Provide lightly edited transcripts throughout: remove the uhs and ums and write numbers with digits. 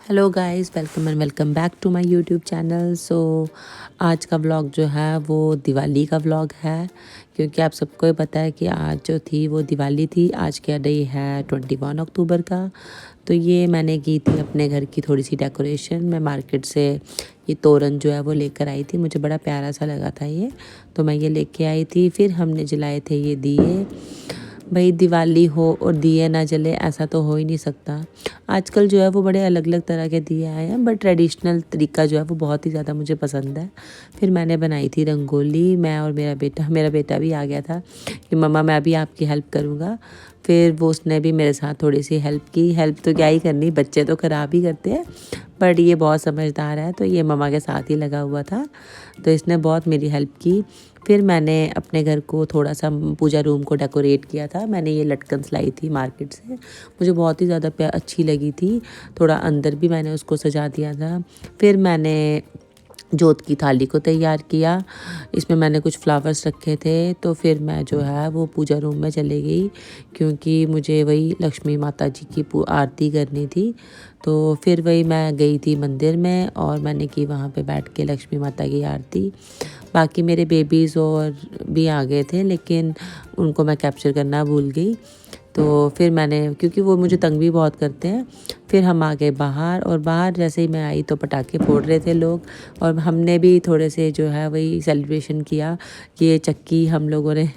Hello guys, welcome back to my YouTube channel. आज का vlog जो है वो दिवाली का व्लॉग है, क्योंकि आप सबको पता है कि आज जो थी वो दिवाली थी। आज क्या डे है, 21 अक्टूबर का। तो ये मैंने की थी अपने घर की थोड़ी सी डेकोरेशन। मैं मार्केट से ये तोरण जो है वो लेकर आई थी, मुझे बड़ा प्यारा सा लगा था ये, तो मैं ये लेके आई थी। फिर हमने जलाए थे ये दिए। भाई दिवाली हो और दिए ना जले, ऐसा तो हो ही नहीं सकता। आजकल जो है वो बड़े अलग अलग तरह के दिए आए हैं, बट ट्रेडिशनल तरीका जो है वो बहुत ही ज़्यादा मुझे पसंद है। फिर मैंने बनाई थी रंगोली, मैं और मेरा बेटा भी आ गया था कि मम्मा मैं भी आपकी हेल्प करूँगा। फिर वो उसने भी मेरे साथ थोड़ी सी हेल्प की। हेल्प तो क्या ही करनी, बच्चे तो ख़राब ही करते हैं, बट ये बहुत समझदार है, तो ये मम्मा के साथ ही लगा हुआ था, तो इसने बहुत मेरी हेल्प की। फिर मैंने अपने घर को थोड़ा सा पूजा रूम को डेकोरेट किया था। मैंने ये लटकन लाई थी मार्केट से, मुझे बहुत ही ज़्यादा अच्छी लगी थी। थोड़ा अंदर भी मैंने उसको सजा दिया था। फिर मैंने जोत की थाली को तैयार किया, इसमें मैंने कुछ फ्लावर्स रखे थे। तो फिर मैं जो है वो पूजा रूम में चली गई, क्योंकि मुझे वही लक्ष्मी माता जी की आरती करनी थी। तो फिर वही मैं गई थी मंदिर में और मैंने की वहाँ पे बैठ के लक्ष्मी माता की आरती। बाकी मेरे बेबीज़ और भी आ गए थे, लेकिन उनको मैं कैप्चर करना भूल गई। तो फिर मैंने, क्योंकि वो मुझे तंग भी बहुत करते हैं, फिर हम आ गए बाहर। और बाहर जैसे ही मैं आई तो पटाखे फोड़ रहे थे लोग, और हमने भी थोड़े से जो है वही सेलिब्रेशन किया। ये चक्की हम लोगों ने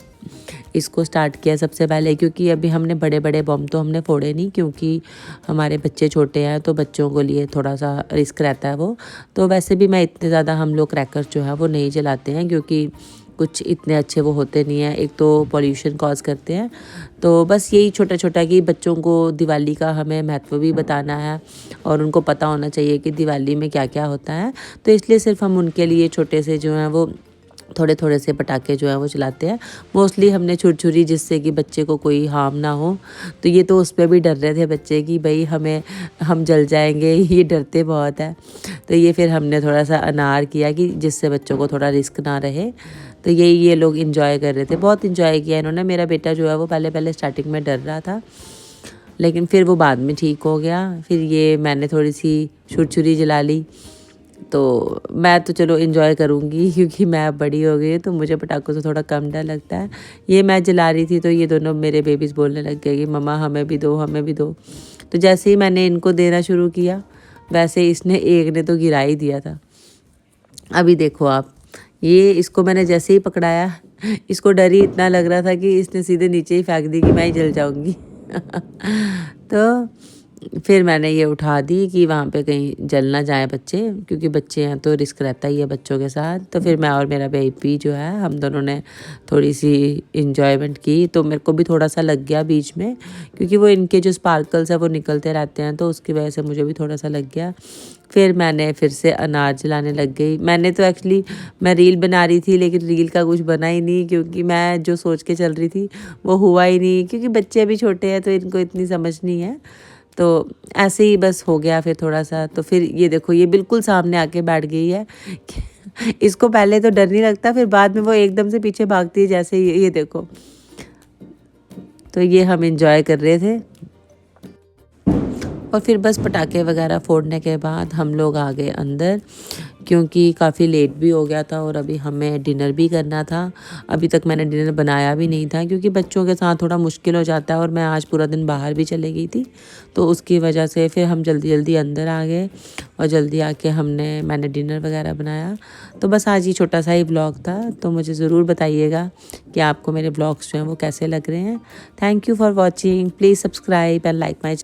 इसको स्टार्ट किया सबसे पहले, क्योंकि अभी हमने बड़े बड़े बम तो हमने फोड़े नहीं, क्योंकि हमारे बच्चे छोटे हैं, तो बच्चों को लिए थोड़ा सा रिस्क रहता है वो। तो वैसे भी मैं इतने ज़्यादा हम लोग क्रैकर्स जो है वो नहीं जलाते हैं, क्योंकि कुछ इतने अच्छे वो होते नहीं हैं, एक तो पॉल्यूशन कॉज करते हैं। तो बस यही छोटा छोटा कि बच्चों को दिवाली का हमें महत्व भी बताना है, और उनको पता होना चाहिए कि दिवाली में क्या क्या होता है। तो इसलिए सिर्फ हम उनके लिए छोटे से जो हैं वो थोड़े थोड़े से पटाखे जो है वो चलाते हैं। मोस्टली हमने छुरछुरी, जिससे कि बच्चे को कोई हार्म ना हो। तो ये तो उस पर भी डर रहे थे बच्चे कि भाई हम जल जाएंगे, ये डरते बहुत है। तो ये फिर हमने थोड़ा सा अनार किया कि जिससे बच्चों को थोड़ा रिस्क ना रहे। तो ये लोग इन्जॉय कर रहे थे, बहुत इन्जॉय किया इन्होंने। मेरा बेटा जो है वो पहले पहले स्टार्टिंग में डर रहा था, लेकिन फिर वो बाद में ठीक हो गया। फिर ये मैंने थोड़ी सी छुरछुरी जला ली। तो मैं तो चलो इन्जॉय करूँगी, क्योंकि मैं अब बड़ी हो गई, तो मुझे पटाखों से थोड़ा कम डर लगता है। ये मैं जला रही थी तो ये दोनों मेरे बेबीज़ बोलने लग गए कि मम्मा हमें भी दो, हमें भी दो। तो जैसे ही मैंने इनको देना शुरू किया, वैसे ही इसने एक ने तो गिरा ही दिया था। अभी देखो आप, ये इसको मैंने जैसे ही पकड़ाया, इसको डर ही इतना लग रहा था कि इसने सीधे नीचे ही फेंक दी कि मैं ही जल जाऊंगी। तो फिर मैंने ये उठा दी कि वहाँ पे कहीं जल ना जाए बच्चे, क्योंकि बच्चे हैं तो रिस्क रहता ही है बच्चों के साथ। तो फिर मैं और मेरा बेबी जो है, हम दोनों ने थोड़ी सी इंजॉयमेंट की। तो मेरे को भी थोड़ा सा लग गया बीच में, क्योंकि वो इनके जो स्पार्कल्स है वो निकलते रहते हैं, तो उसकी वजह से मुझे भी थोड़ा सा लग गया। फिर मैंने फिर से अनार जलाने लग गई। मैंने तो एक्चुअली मैं रील बना रही थी, लेकिन रील का कुछ बना ही नहीं, क्योंकि मैं जो सोच के चल रही थी वो हुआ ही नहीं, क्योंकि बच्चे अभी छोटे हैं तो इनको इतनी समझ नहीं है। तो ऐसे ही बस हो गया फिर थोड़ा सा। तो फिर ये देखो, ये बिल्कुल सामने आके बैठ गई है। इसको पहले तो डर नहीं लगता, फिर बाद में वो एकदम से पीछे भागती है, जैसे ये देखो। तो ये हम इंजॉय कर रहे थे, और फिर बस पटाखे वगैरह फोड़ने के बाद हम लोग आ गए अंदर, क्योंकि काफ़ी लेट भी हो गया था और अभी हमें डिनर भी करना था। अभी तक मैंने डिनर बनाया भी नहीं था, क्योंकि बच्चों के साथ थोड़ा मुश्किल हो जाता है, और मैं आज पूरा दिन बाहर भी चले गई थी, तो उसकी वजह से फिर हम जल्दी जल्दी अंदर आ गए, और जल्दी आके मैंने डिनर वगैरह बनाया। तो बस आज ये छोटा सा ही व्लॉग था। तो मुझे ज़रूर बताइएगा कि आपको मेरे व्लॉग्स जो हैं वो कैसे लग रहे हैं। Thank you for watching, please subscribe and like my